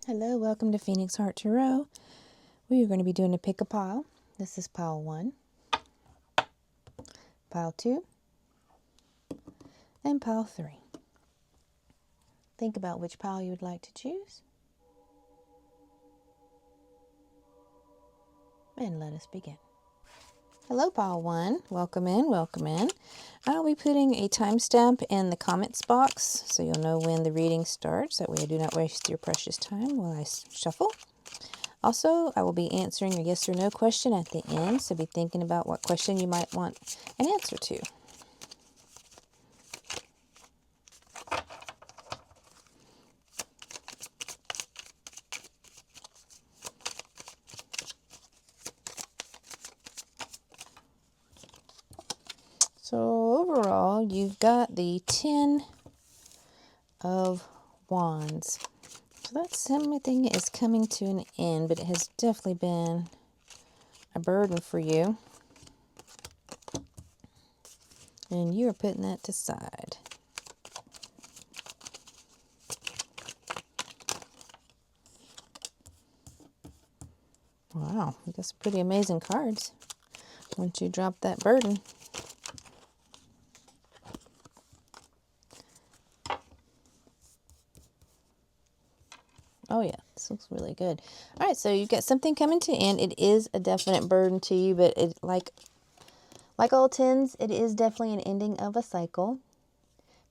Hello, welcome to Phoenix Heart Tarot. We are going to be doing a pick a pile. This is pile 1, pile 2, and pile 3. Think about which pile you would like to choose. And let us begin. Hello, pile 1. Welcome in, welcome in. I'll be putting a timestamp in the comments box so you'll know when the reading starts. That way I do not waste your precious time while I shuffle. Also, I will be answering a yes or no question at the end, so be thinking about what question you might want an answer to. So overall, you've got the 10 of Wands. So that's everything is coming to an end, but it has definitely been a burden for you. And you are putting that to side. Wow, that's pretty amazing cards once you drop that burden. Oh yeah, this looks really good. All right, so you've got something coming to end. It is a definite burden to you, but it like all 10s, it is definitely an ending of a cycle.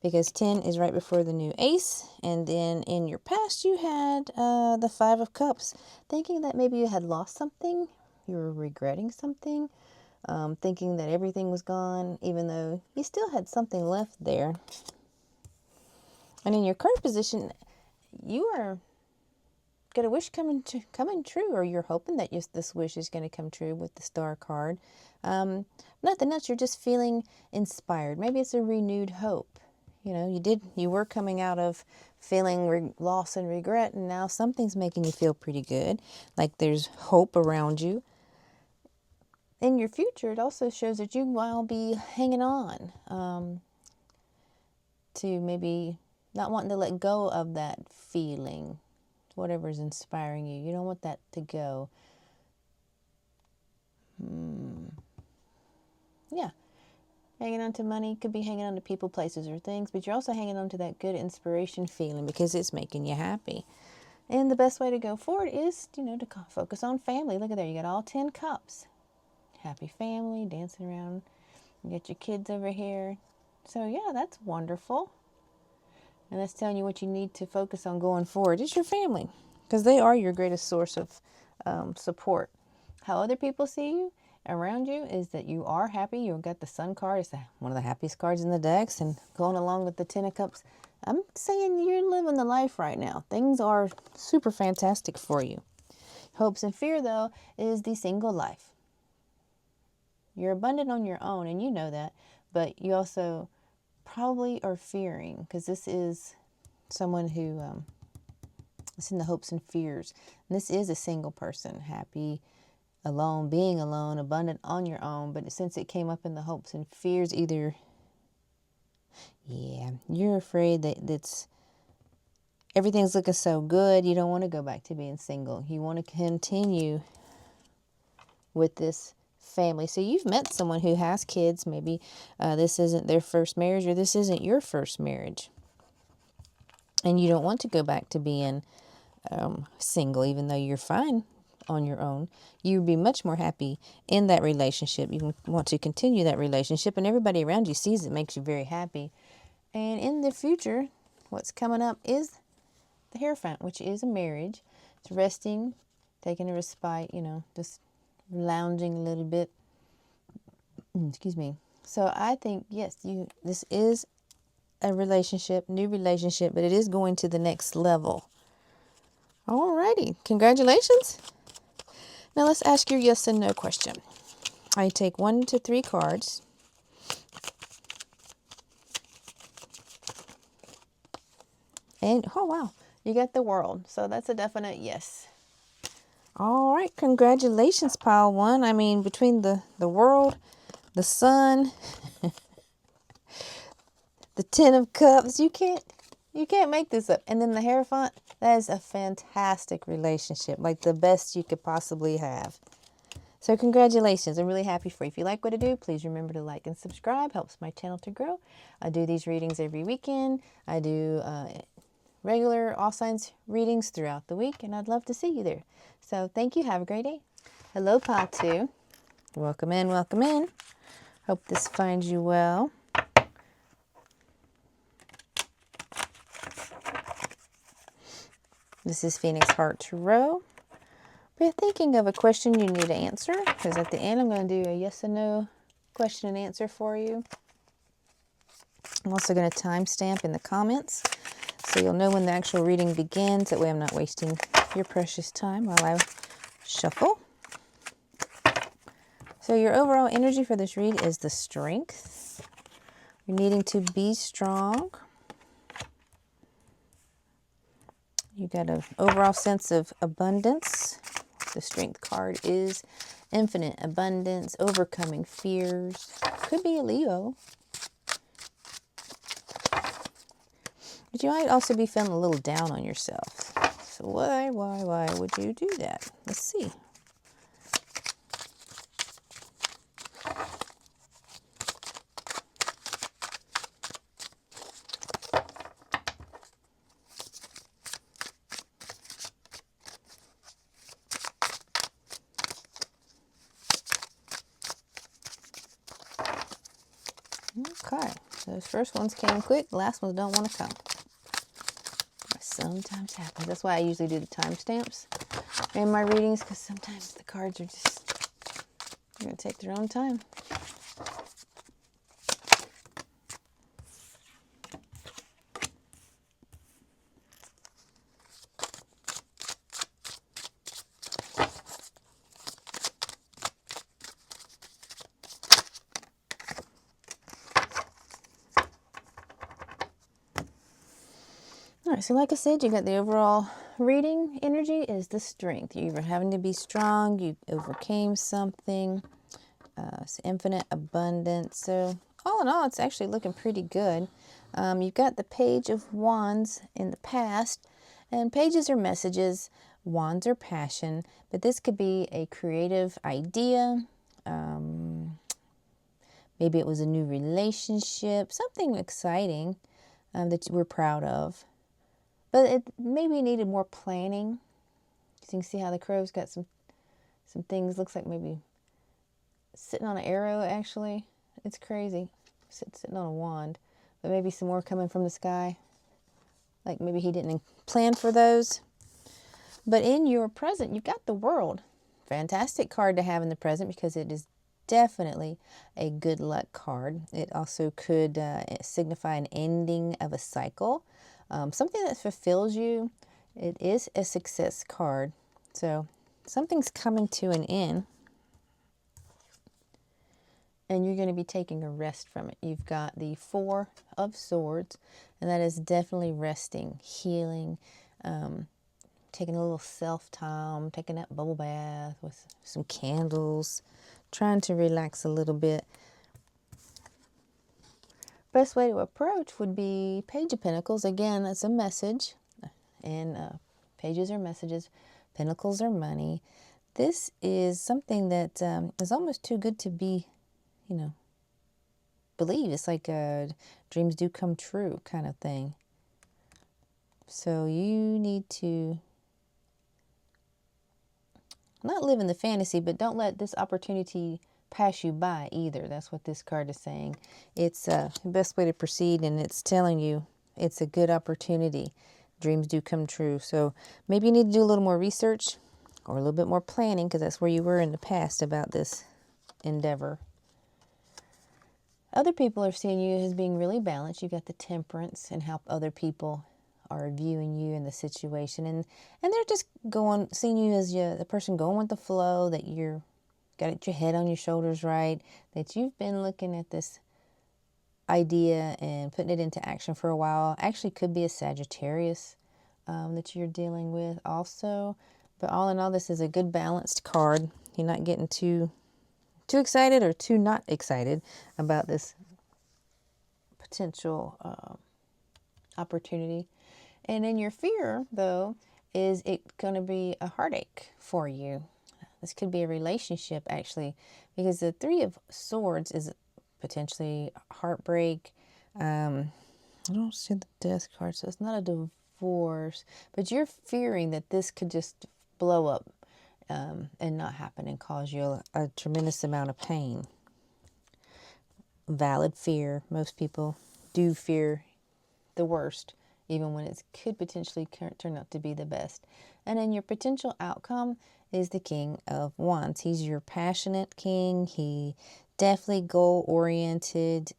Because 10 is right before the new ace. And then in your past, you had the 5 of Cups. Thinking that maybe you had lost something. You were regretting something. Thinking that everything was gone, even though you still had something left there. And in your current position, you are got a wish coming true, or you're hoping that this wish is going to come true with the Star card. Nothing else, you're just feeling inspired. Maybe it's a renewed hope. You know, you were coming out of feeling loss and regret, and now something's making you feel pretty good. Like there's hope around you. In your future, it also shows that you will be hanging on to maybe not wanting to let go of that feeling. Whatever's inspiring you. You don't want that to go. Yeah. Hanging on to money, could be hanging on to people, places, or things, but you're also hanging on to that good inspiration feeling because it's making you happy. And the best way to go forward is, to focus on family. Look at there, you got all 10 cups. Happy family, dancing around. You got your kids over here. So yeah, that's wonderful. And that's telling you what you need to focus on going forward. It's your family, because they are your greatest source of support. How other people see you around you is that you are happy. You've got the Sun card. It's one of the happiest cards in the decks. And going along with the 10 of Cups, I'm saying you're living the life right now. Things are super fantastic for you. Hopes and fear, though, is the single life. You're abundant on your own, and you know that. But you also probably are fearing, because this is someone who it's in the hopes and fears. And this is a single person, happy, alone, being alone, abundant on your own. But since it came up in the hopes and fears, either, you're afraid that everything's looking so good, you don't want to go back to being single. You want to continue with this family. So you've met someone who has kids. Maybe this isn't their first marriage, or this isn't your first marriage. And you don't want to go back to being single, even though you're fine on your own. You'd be much more happy in that relationship. You want to continue that relationship, and everybody around you sees it, makes you very happy. And in the future, what's coming up is the Hierophant, which is a marriage. It's resting, taking a respite, just lounging a little bit. Excuse me. So I think, yes, this is a relationship, new relationship, but it is going to the next level. Alrighty, congratulations. Now let's ask your yes and no question. I take 1 to 3 cards. And, oh wow, you got the World. So that's a definite yes. All right, congratulations, pile 1. I mean, between the World, the Sun, the 10 of Cups, you can't make this up. And then the Hierophant, That is a fantastic relationship, like the best you could possibly have. So congratulations. I'm really happy for you. If you like what I do, please remember to like and subscribe. Helps my channel to grow. I do these readings every weekend. I do regular all signs readings throughout the week, and I'd love to see you there. So thank you. Have a great day. Hello, Pile 2. Welcome in. Welcome in. Hope this finds you well. This is Phoenix Heart Tarot. We're thinking of a question you need to answer, because at the end I'm going to do a yes and no question and answer for you. I'm also going to timestamp in the comments so you'll know when the actual reading begins. That way I'm not wasting your precious time while I shuffle. So your overall energy for this read is the strength. You're needing to be strong. You got an overall sense of abundance. The strength card is infinite abundance, overcoming fears. Could be a Leo. But you might also be feeling a little down on yourself. So why would you do that? Let's see. Okay, those first ones came quick. The last ones don't want to come. That sometimes happens. That's why I usually do the timestamps in my readings, because sometimes the cards are just going to take their own time. All right, so like I said, you got the overall reading energy is the strength. You were having to be strong. You overcame something. It's infinite abundance. So all in all, it's actually looking pretty good. You've got the Page of Wands in the past. And pages are messages. Wands are passion. But this could be a creative idea. Maybe it was a new relationship. Something exciting that you were proud of. But it maybe needed more planning. You can see how the crow's got some things. Looks like maybe sitting on an arrow, actually. It's crazy. Sitting on a wand. But maybe some more coming from the sky. Like maybe he didn't plan for those. But in your present, you've got the World. Fantastic card to have in the present, because it is definitely a good luck card. It also could signify an ending of a cycle. Something that fulfills you. It is a success card. So something's coming to an end. And you're going to be taking a rest from it. You've got the Four of Swords. And that is definitely resting, healing, taking a little self-time, taking that bubble bath with some candles, trying to relax a little bit. Best way to approach would be Page of Pentacles. Again, that's a message, and pages are messages. Pentacles are money. This is something that is almost too good to be, believe. It's like dreams do come true kind of thing. So you need to not live in the fantasy, but don't let this opportunity pass you by either. That's what this card is saying. It's the best way to proceed, and it's telling you it's a good opportunity. Dreams do come true. So maybe you need to do a little more research or a little bit more planning, because that's where you were in the past about this endeavor. Other people are seeing you as being really balanced. You've got the Temperance, and how other people are viewing you in the situation, and they're just seeing you as the person going with the flow, that you're got your head on your shoulders right, that you've been looking at this idea and putting it into action for a while. Actually could be a Sagittarius that you're dealing with also. But all in all, this is a good balanced card. You're not getting too excited or too not excited about this potential opportunity. And then your fear, though, is it going to be a heartache for you? This could be a relationship, actually, because the Three of Swords is potentially heartbreak. I don't see the Death card, so it's not a divorce, but you're fearing that this could just blow up and not happen and cause you a tremendous amount of pain. Valid fear. Most people do fear the worst, even when it could potentially turn out to be the best. And then your potential outcome is the King of Wands. He's your passionate king. He definitely goal-oriented.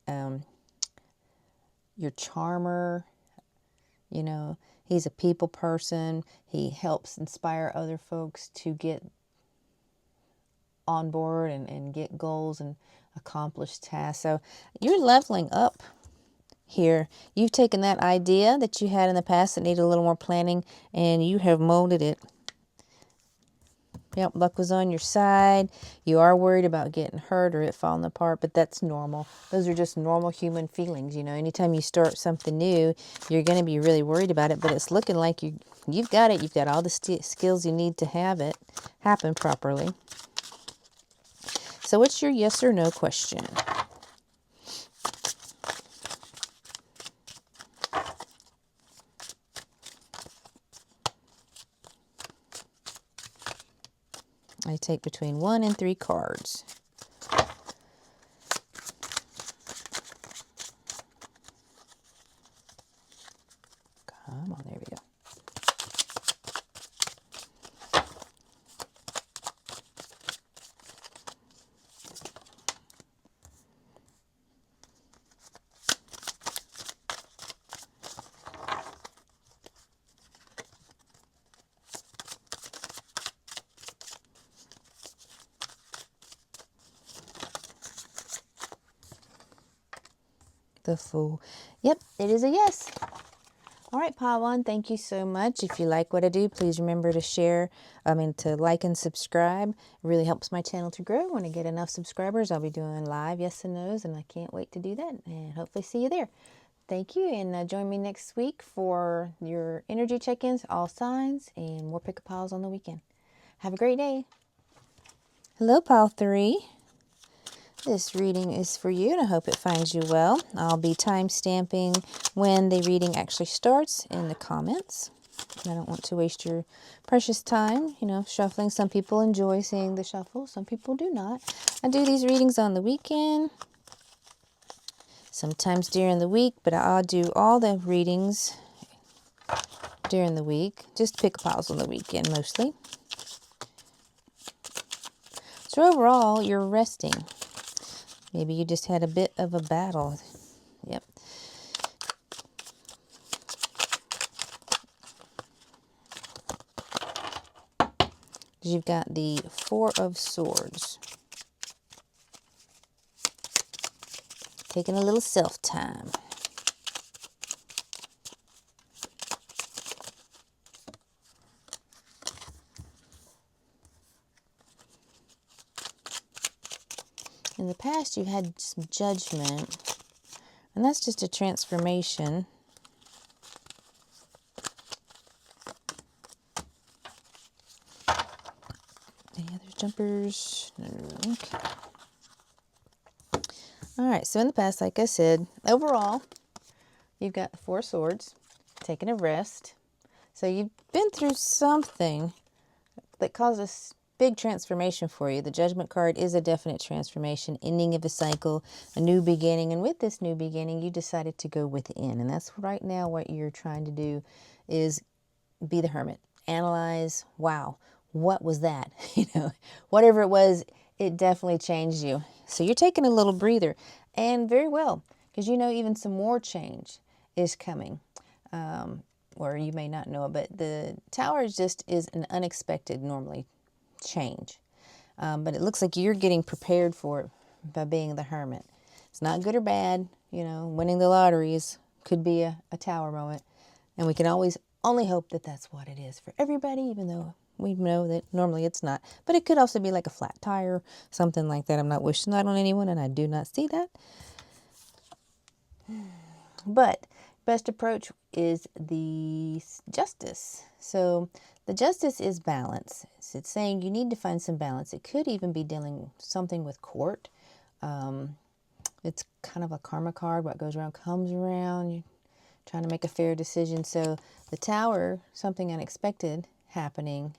Your charmer. You know, he's a people person. He helps inspire other folks to get on board and get goals and accomplish tasks. So you're leveling up here. You've taken that idea that you had in the past that needed a little more planning, and you have molded it. Yep, luck was on your side. You are worried about getting hurt or it falling apart, but that's normal. Those are just normal human feelings. You know, anytime you start something new, you're going to be really worried about it, but it's looking like you've got it. You've got all the skills you need to have it happen properly. So what's your yes or no question? I take between 1 and 3 cards. Come on, there we go. The Fool. Yep, it is a yes. All right, pile one, thank you so much. If you like what I do, please remember to to like and subscribe. It really helps my channel to grow. When I get enough subscribers, I'll be doing live yes and no's, and I can't wait to do that, and hopefully see you there. Thank you, and join me next week for your energy check-ins, all signs, and more pick-a-piles on the weekend. Have a great day. Hello, pile 3. This reading is for you, and I hope it finds you well. I'll be time-stamping when the reading actually starts in the comments. I don't want to waste your precious time, shuffling. Some people enjoy seeing the shuffle. Some people do not. I do these readings on the weekend, sometimes during the week, but I'll do all the readings during the week. Just pick piles on the weekend, mostly. So overall, you're resting. Maybe you just had a bit of a battle. Yep. You've got the Four of Swords. Taking a little self-time. In the past, you've had some judgment, and that's just a transformation. Any other jumpers? No. Okay. All right, so in the past, like I said, overall, you've got the Four Swords, taking a rest. So you've been through something that caused a big transformation for you. The Judgment card is a definite transformation, ending of a cycle, a new beginning. And with this new beginning, you decided to go within. And that's right now what you're trying to do is be the hermit. Analyze, wow, what was that? Whatever it was, it definitely changed you. So you're taking a little breather, and very well, because even some more change is coming. Or you may not know it, but the Tower is an unexpected, normally, change. But it looks like you're getting prepared for it by being the hermit. It's not good or bad. Winning the lotteries could be a Tower moment. And we can always only hope that that's what it is for everybody, even though we know that normally it's not. But it could also be like a flat tire, something like that. I'm not wishing that on anyone, and I do not see that. But best approach is the Justice. So the Justice is balance. It's saying you need to find some balance. It could even be dealing something with court. It's kind of a karma card. What goes around comes around. You're trying to make a fair decision. So the Tower, something unexpected happening.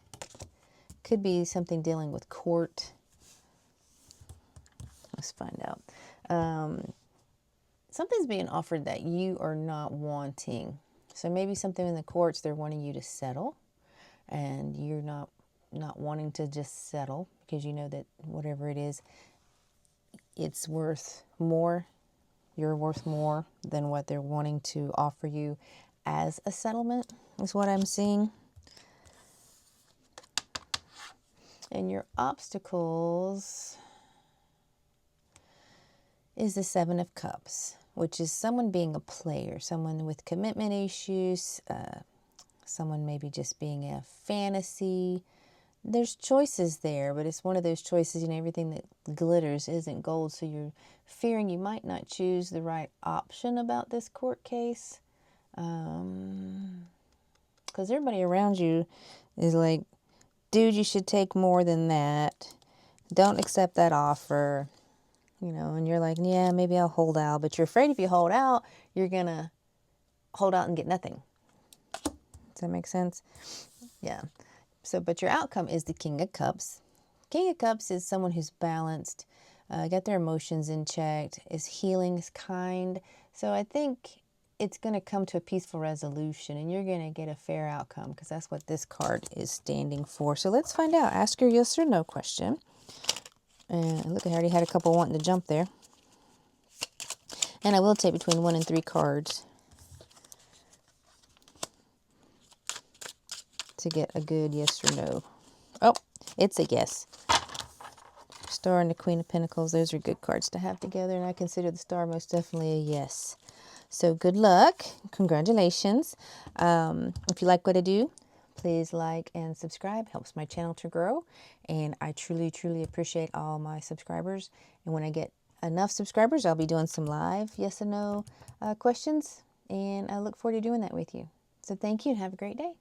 Could be something dealing with court. Let's find out. Something's being offered that you are not wanting. So maybe something in the courts, they're wanting you to settle, and you're not wanting to just settle because you know that whatever it is, it's worth more. You're worth more than what they're wanting to offer you as a settlement, is what I'm seeing. And your obstacles is the Seven of Cups, which is someone being a player, someone with commitment issues, someone maybe just being a fantasy. There's choices there, but it's one of those choices, you know, everything that glitters isn't gold. So you're fearing you might not choose the right option about this court case. Because everybody around you is like, dude, you should take more than that. Don't accept that offer. You know, and you're like, yeah, maybe I'll hold out. But you're afraid if you hold out, you're going to hold out and get nothing. Does that make sense? Yeah. So, but your outcome is the King of Cups. King of Cups is someone who's balanced, got their emotions in check, is healing, is kind. So I think it's going to come to a peaceful resolution, and you're going to get a fair outcome, because that's what this card is standing for. So let's find out. Ask your yes or no question. And look, I already had a couple wanting to jump there. And I will take between 1 and 3 cards to get a good yes or no. Oh, it's a yes. Star and the Queen of Pentacles, those are good cards to have together, and I consider the Star most definitely a yes. So good luck. Congratulations. If you like what I do, please like and subscribe. Helps my channel to grow. And I truly, truly appreciate all my subscribers. And when I get enough subscribers, I'll be doing some live yes and no questions. And I look forward to doing that with you. So thank you and have a great day.